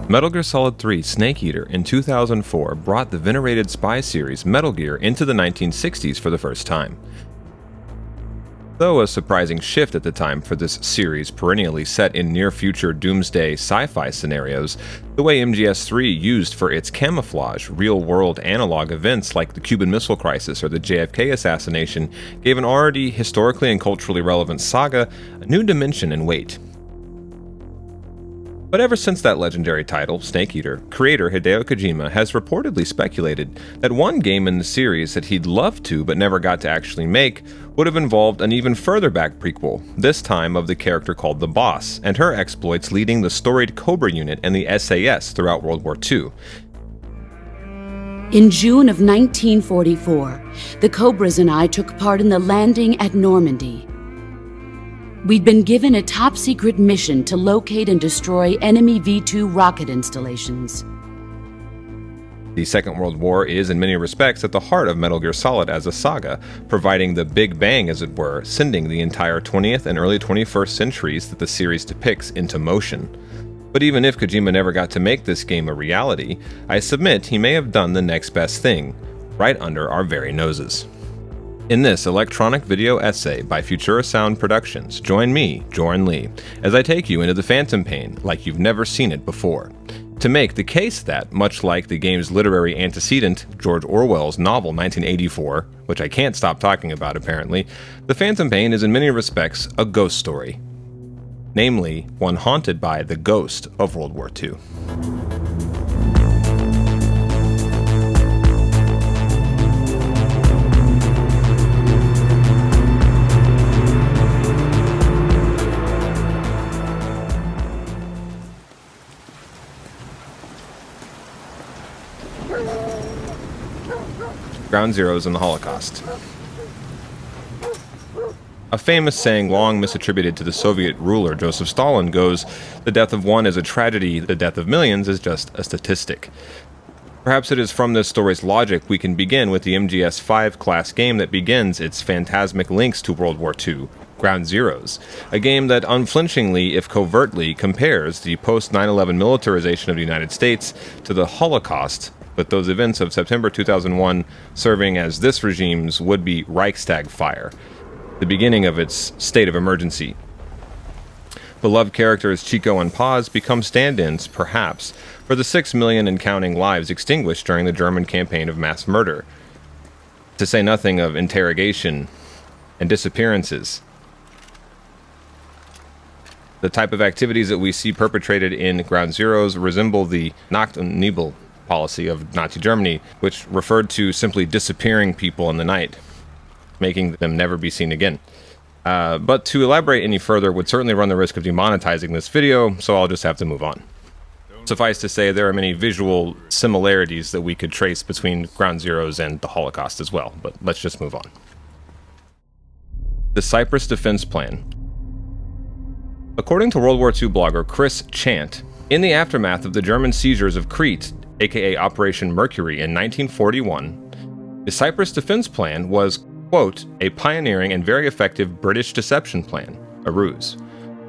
Metal Gear Solid 3 Snake Eater in 2004 brought the venerated spy series Metal Gear into the 1960s for the first time. Though a surprising shift at the time for this series perennially set in near-future doomsday sci-fi scenarios, the way MGS3 used for its camouflage real-world analog events like the Cuban Missile Crisis or the JFK assassination gave an already historically and culturally relevant saga a new dimension and weight. But ever since that legendary title, Snake Eater, creator Hideo Kojima has reportedly speculated that one game in the series that he'd love to but never got to actually make would have involved an even further back prequel, this time of the character called the Boss, and her exploits leading the storied Cobra unit and the SAS throughout World War II. In June of 1944, the Cobras and I took part in the landing at Normandy. We'd been given a top-secret mission to locate and destroy enemy V-2 rocket installations. The Second World War is, in many respects, at the heart of Metal Gear Solid as a saga, providing the Big Bang, as it were, sending the entire 20th and early 21st centuries that the series depicts into motion. But even if Kojima never got to make this game a reality, I submit he may have done the next best thing, right under our very noses. In this electronic video essay by Futurasound Productions, join me, Jorin Lee, as I take you into the phantom pain like you've never seen it before, to make the case that, much like the game's literary antecedent, George Orwell's novel 1984, which I can't stop talking about apparently, the phantom pain is in many respects a ghost story. Namely, one haunted by the ghost of World War II. Ground Zeroes and the Holocaust. A famous saying long misattributed to the Soviet ruler Joseph Stalin goes, "The death of one is a tragedy, the death of millions is just a statistic." Perhaps it is from this story's logic we can begin with the MGS5 class game that begins its phantasmic links to World War II, Ground Zeroes, a game that unflinchingly, if covertly, compares the post-9/11 militarization of the United States to the Holocaust, with those events of September 2001 serving as this regime's would-be Reichstag fire, the beginning of its state of emergency. Beloved characters Chico and Paz become stand-ins, perhaps, for the 6 million and counting lives extinguished during the German campaign of mass murder, to say nothing of interrogation and disappearances. The type of activities that we see perpetrated in Ground Zeroes resemble the Nacht und Nebel policy of Nazi Germany, which referred to simply disappearing people in the night, making them never be seen again. But to elaborate any further would certainly run the risk of demonetizing this video, so I'll just have to move on. Suffice to say, there are many visual similarities that we could trace between Ground Zeroes and the Holocaust as well, but let's just move on. The CYPRUS Defense Plan. According to World War II blogger Chris Chant, in the aftermath of the German seizures of Crete, aka Operation Mercury in 1941, the CYPRUS Defense Plan was, quote, a pioneering and very effective British deception plan, a ruse.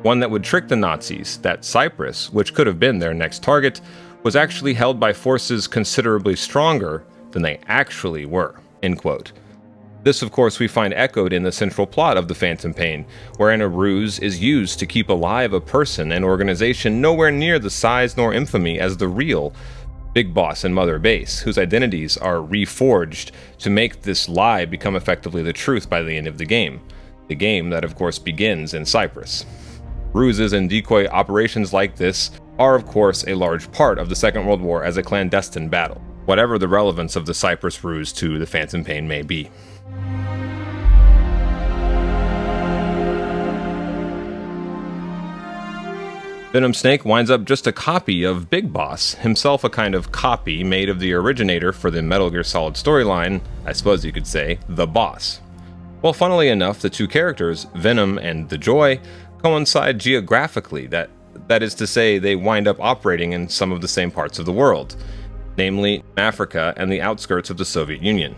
One that would trick the Nazis that Cyprus, which could have been their next target, was actually held by forces considerably stronger than they actually were, end quote. This, of course, we find echoed in the central plot of the Phantom Pain, wherein a ruse is used to keep alive a person and organization nowhere near the size nor infamy as the real Big Boss and Mother Base, whose identities are reforged to make this lie become effectively the truth by the end of the game that of course begins in Cyprus. Ruses and decoy operations like this are of course a large part of the Second World War as a clandestine battle, whatever the relevance of the Cyprus ruse to the Phantom Pain may be. Venom Snake winds up just a copy of Big Boss, himself a kind of copy made of the originator for the Metal Gear Solid storyline, I suppose you could say, the Boss. Well, funnily enough, the two characters, Venom and the Joy, coincide geographically, that is to say, they wind up operating in some of the same parts of the world, namely Africa and the outskirts of the Soviet Union.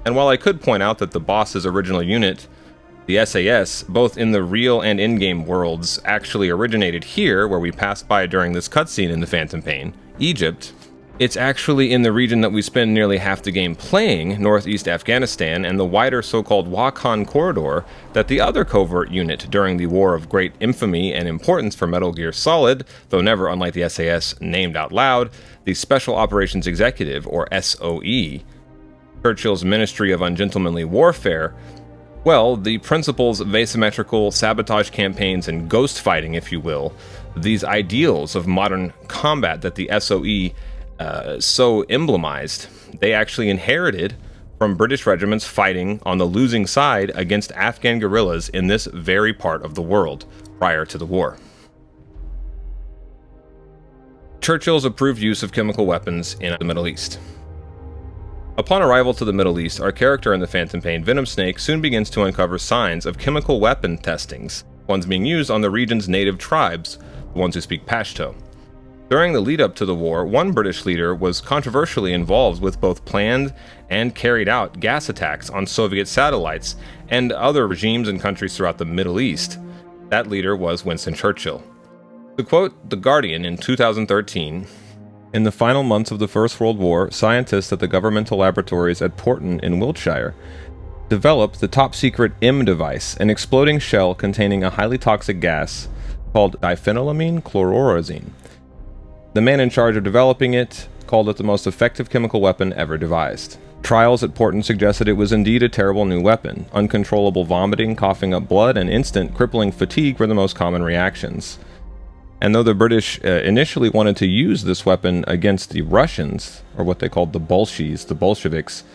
And while I could point out that the Boss's original unit The SAS, both in the real and in-game worlds, actually originated here, where we passed by during this cutscene in The Phantom Pain, Egypt. It's actually in the region that we spend nearly half the game playing, northeast Afghanistan, and the wider so-called Wakhan corridor, that the other covert unit during the War of Great Infamy and Importance for Metal Gear Solid, though never unlike the SAS named out loud, the Special Operations Executive, or SOE, Churchill's Ministry of Ungentlemanly Warfare, well, the principles of asymmetrical sabotage campaigns and ghost fighting, if you will, these ideals of modern combat that the SOE so emblemized, they actually inherited from British regiments fighting on the losing side against Afghan guerrillas in this very part of the world prior to the war. Churchill's approved use of chemical weapons in the Middle East. Upon arrival to the Middle East, our character in The Phantom Pain, Venom Snake, soon begins to uncover signs of chemical weapon testings, ones being used on the region's native tribes, the ones who speak Pashto. During the lead-up to the war, one British leader was controversially involved with both planned and carried out gas attacks on Soviet satellites and other regimes and countries throughout the Middle East. That leader was Winston Churchill. To quote The Guardian in 2013, "In the final months of the First World War, scientists at the governmental laboratories at Porton in Wiltshire developed the top-secret M device, an exploding shell containing a highly toxic gas called diphenylamine chlororazine. The man in charge of developing it called it the most effective chemical weapon ever devised. Trials at Porton suggested it was indeed a terrible new weapon. Uncontrollable vomiting, coughing up blood, and instant crippling fatigue were the most common reactions. And though the British initially wanted to use this weapon against the Russians, or what they called the Bolsheviks, the Bolsheviks,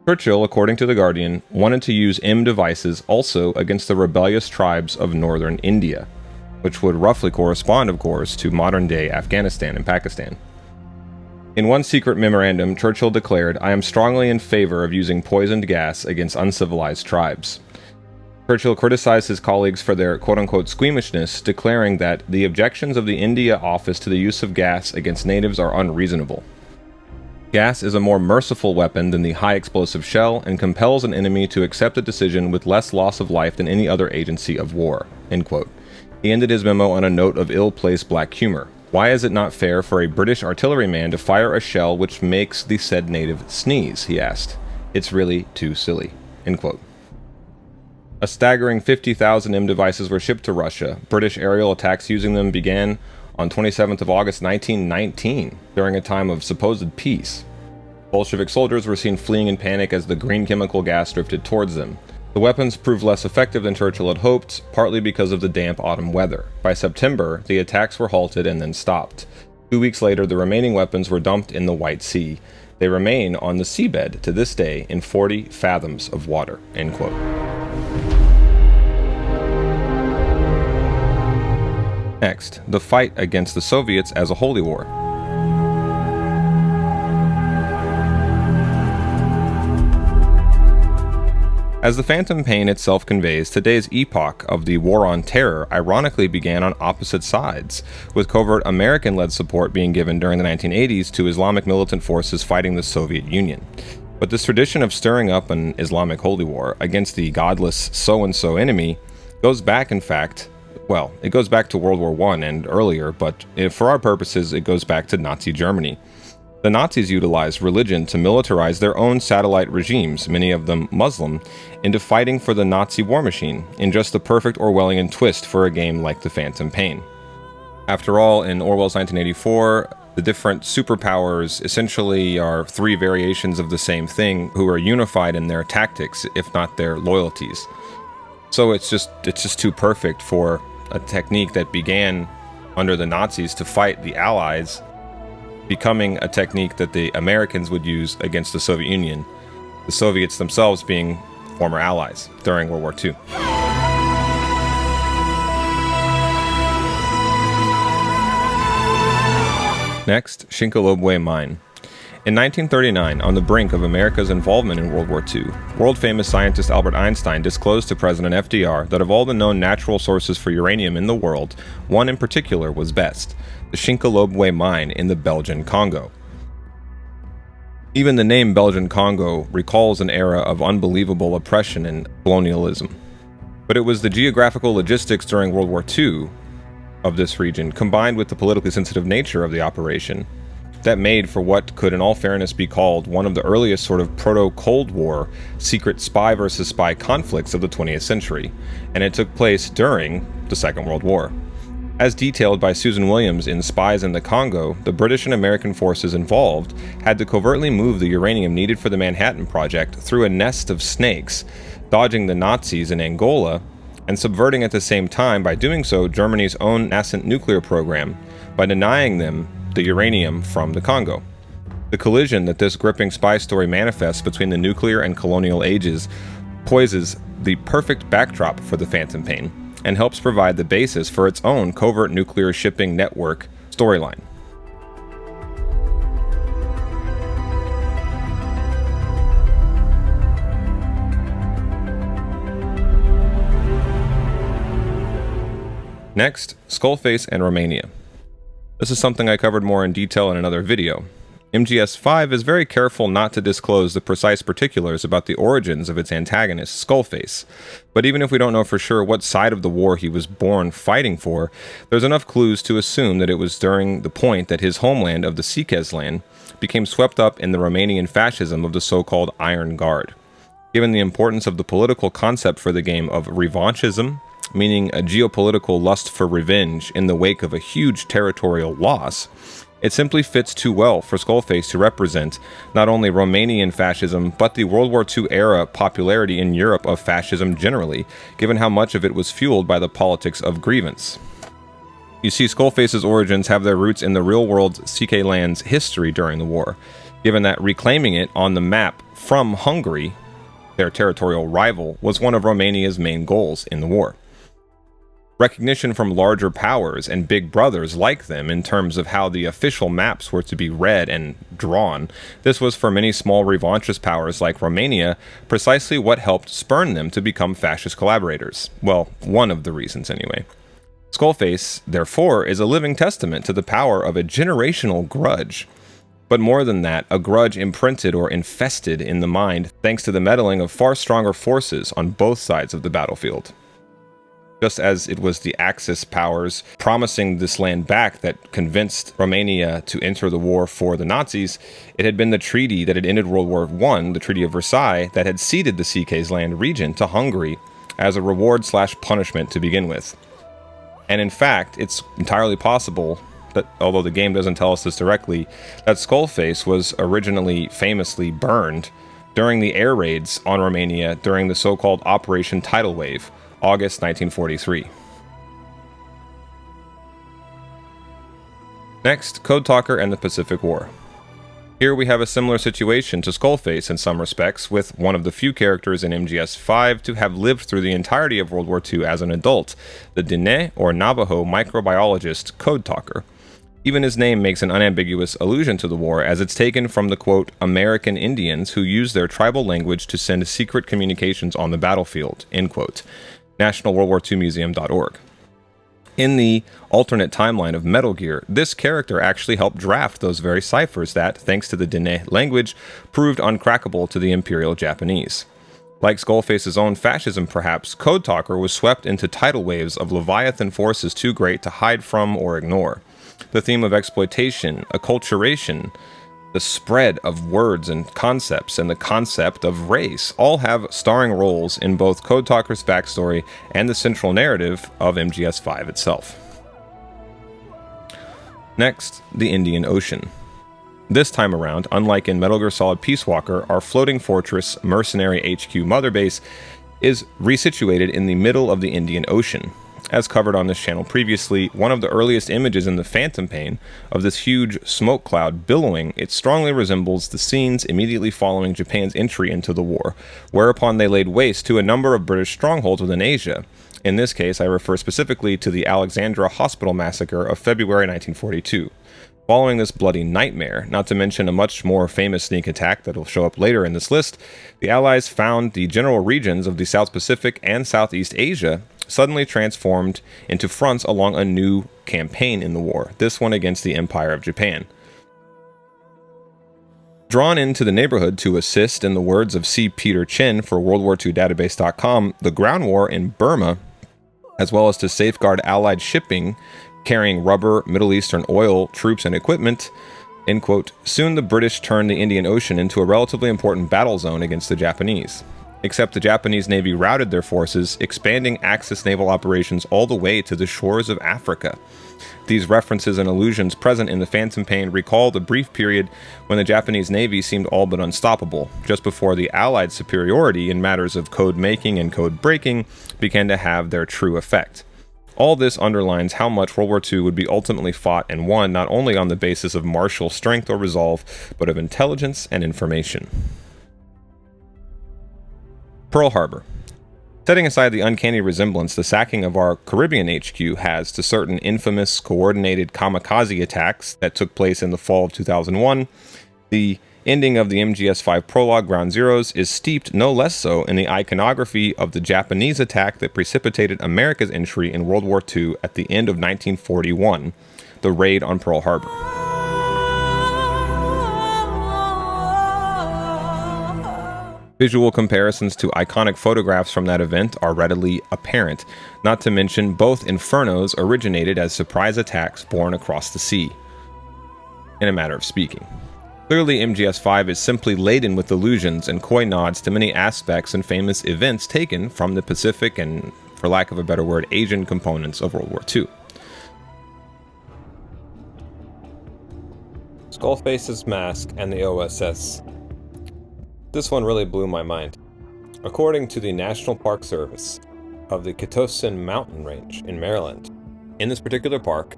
Churchill, according to The Guardian, wanted to use M devices also against the rebellious tribes of northern India, which would roughly correspond, of course, to modern-day Afghanistan and Pakistan. In one secret memorandum, Churchill declared, "I am strongly in favor of using poisoned gas against uncivilized tribes." Churchill criticized his colleagues for their quote-unquote squeamishness, declaring that the objections of the India office to the use of gas against natives are unreasonable. Gas is a more merciful weapon than the high-explosive shell and compels an enemy to accept a decision with less loss of life than any other agency of war. End quote. He ended his memo on a note of ill-placed black humor. Why is it not fair for a British artilleryman to fire a shell which makes the said native sneeze? He asked. It's really too silly. End quote. A staggering 50,000 M devices were shipped to Russia. British aerial attacks using them began on 27th of August 1919, during a time of supposed peace. Bolshevik soldiers were seen fleeing in panic as the green chemical gas drifted towards them. The weapons proved less effective than Churchill had hoped, partly because of the damp autumn weather. By September, the attacks were halted and then stopped. 2 weeks later, the remaining weapons were dumped in the White Sea. They remain on the seabed to this day in 40 fathoms of water. End quote. Next, the fight against the Soviets as a holy war. As The Phantom Pain itself conveys, today's epoch of the War on Terror ironically began on opposite sides, with covert American-led support being given during the 1980s to Islamic militant forces fighting the Soviet Union. But this tradition of stirring up an Islamic holy war against the godless so-and-so enemy goes back, in fact, well, it goes back to World War I and earlier, but for our purposes, it goes back to Nazi Germany. The Nazis utilized religion to militarize their own satellite regimes, many of them Muslim, into fighting for the Nazi war machine, in just the perfect Orwellian twist for a game like The Phantom Pain. After all, in Orwell's 1984, the different superpowers essentially are three variations of the same thing who are unified in their tactics, if not their loyalties. So it's just too perfect for a technique that began under the Nazis to fight the Allies, becoming a technique that the Americans would use against the Soviet Union, the Soviets themselves being former allies during World War II. Next, Shinkolobwe Mine. In 1939, on the brink of America's involvement in World War II, world-famous scientist Albert Einstein disclosed to President FDR that of all the known natural sources for uranium in the world, one in particular was best, the Shinkolobwe Mine in the Belgian Congo. Even the name Belgian Congo recalls an era of unbelievable oppression and colonialism. But it was the geographical logistics during World War II of this region, combined with the politically sensitive nature of the operation, that made for what could in all fairness be called one of the earliest sort of proto-Cold War secret spy versus spy conflicts of the 20th century, and it took place during the Second World War. As detailed by Susan Williams in Spies in the Congo, the British and American forces involved had to covertly move the uranium needed for the Manhattan Project through a nest of snakes, dodging the Nazis in Angola, and subverting at the same time, by doing so, Germany's own nascent nuclear program by denying them the uranium from the Congo. The collision that this gripping spy story manifests between the nuclear and colonial ages poises the perfect backdrop for the Phantom Pain, and helps provide the basis for its own covert nuclear shipping network storyline. Next, Skullface and Romania. This is something I covered more in detail in another video. MGS5 is very careful not to disclose the precise particulars about the origins of its antagonist, Skullface. But even if we don't know for sure what side of the war he was born fighting for, there's enough clues to assume that it was during the point that his homeland of the Sikes land became swept up in the Romanian fascism of the so-called Iron Guard. Given the importance of the political concept for the game of revanchism, meaning a geopolitical lust for revenge in the wake of a huge territorial loss, it simply fits too well for Skullface to represent not only Romanian fascism, but the World War II era popularity in Europe of fascism generally, given how much of it was fueled by the politics of grievance. You see, Skullface's origins have their roots in the real-world CK land's history during the war, given that reclaiming it on the map from Hungary, their territorial rival, was one of Romania's main goals in the war. Recognition from larger powers and big brothers like them in terms of how the official maps were to be read and drawn, this was for many small revanchist powers like Romania precisely what helped spurn them to become fascist collaborators. Well, one of the reasons anyway. Skullface, therefore, is a living testament to the power of a generational grudge. But more than that, a grudge imprinted or infested in the mind thanks to the meddling of far stronger forces on both sides of the battlefield. Just as it was the Axis powers promising this land back that convinced Romania to enter the war for the Nazis, it had been the treaty that had ended World War I, the Treaty of Versailles, that had ceded the CK's land region to Hungary as a reward/punishment to begin with. And in fact, it's entirely possible that, although the game doesn't tell us this directly, that Skullface was originally famously burned during the air raids on Romania during the so-called Operation Tidal Wave, August 1943. Next, Code Talker and the Pacific War. Here we have a similar situation to Skullface in some respects, with one of the few characters in MGS5 to have lived through the entirety of World War II as an adult, the Diné or Navajo microbiologist Code Talker. Even his name makes an unambiguous allusion to the war, as it's taken from the, quote, American Indians who use their tribal language to send secret communications on the battlefield, end quote. NationalWorldWar2Museum.org. In the alternate timeline of Metal Gear, this character actually helped draft those very ciphers that, thanks to the Diné language, proved uncrackable to the Imperial Japanese. Like Skullface's own fascism perhaps, Code Talker was swept into tidal waves of Leviathan forces too great to hide from or ignore. The theme of exploitation, acculturation, the spread of words and concepts, and the concept of race all have starring roles in both Code Talker's backstory and the central narrative of MGS5 itself. Next, the Indian Ocean. This time around, unlike in Metal Gear Solid Peace Walker, our floating fortress mercenary HQ mother base is resituated in the middle of the Indian Ocean. As covered on this channel previously, one of the earliest images in the Phantom Pain of this huge smoke cloud billowing, it strongly resembles the scenes immediately following Japan's entry into the war, whereupon they laid waste to a number of British strongholds within Asia. In this case, I refer specifically to the Alexandra Hospital massacre of February 1942. Following this bloody nightmare, not to mention a much more famous sneak attack that will show up later in this list, the Allies found the general regions of the South Pacific and Southeast Asia suddenly transformed into fronts along a new campaign in the war, this one against the Empire of Japan. Drawn into the neighborhood to assist, in the words of C. Peter Chin for WW2database.com, the ground war in Burma, as well as to safeguard Allied shipping carrying rubber, Middle Eastern oil, troops, and equipment, end quote. Soon the British turned the Indian Ocean into a relatively important battle zone against the Japanese. Except the Japanese Navy routed their forces, expanding Axis naval operations all the way to the shores of Africa. These references and allusions present in the Phantom Pain recall the brief period when the Japanese Navy seemed all but unstoppable, just before the Allied superiority in matters of code making and code breaking began to have their true effect. All this underlines how much World War II would be ultimately fought and won not only on the basis of martial strength or resolve, but of intelligence and information. Pearl Harbor. Setting aside the uncanny resemblance the sacking of our Caribbean HQ has to certain infamous coordinated kamikaze attacks that took place in the fall of 2001, the ending of the MGS5 prologue Ground Zeroes is steeped no less so in the iconography of the Japanese attack that precipitated America's entry in World War II at the end of 1941, the raid on Pearl Harbor. Visual comparisons to iconic photographs from that event are readily apparent, not to mention both infernos originated as surprise attacks borne across the sea. In a matter of speaking. Clearly, MGS5 is simply laden with allusions and coy nods to many aspects and famous events taken from the Pacific and, for lack of a better word, Asian components of World War II. Skullface's mask and the OSS. This one really blew my mind. According to the National Park Service of the Ketosin Mountain Range in Maryland, in this particular park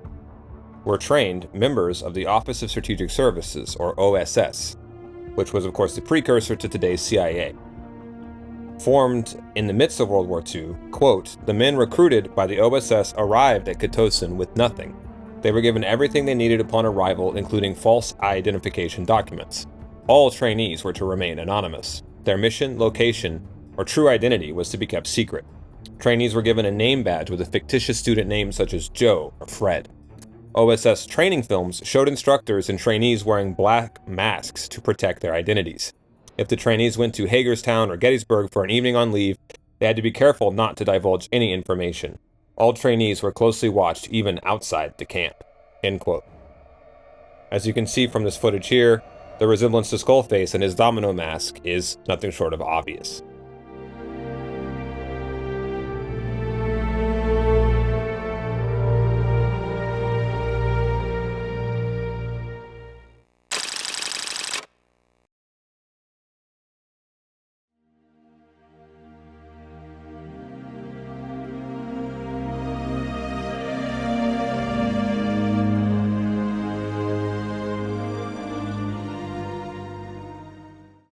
were trained members of the Office of Strategic Services, or OSS, which was of course the precursor to today's CIA. Formed in the midst of World War II, quote, the men recruited by the OSS arrived at Ketosin with nothing. They were given everything they needed upon arrival, including false identification documents. All trainees were to remain anonymous. Their mission, location, or true identity was to be kept secret. Trainees were given a name badge with a fictitious student name such as Joe or Fred. OSS training films showed instructors and trainees wearing black masks to protect their identities. If the trainees went to Hagerstown or Gettysburg for an evening on leave, they had to be careful not to divulge any information. All trainees were closely watched even outside the camp. End quote. As you can see from this footage here, the resemblance to Skullface and his domino mask is nothing short of obvious.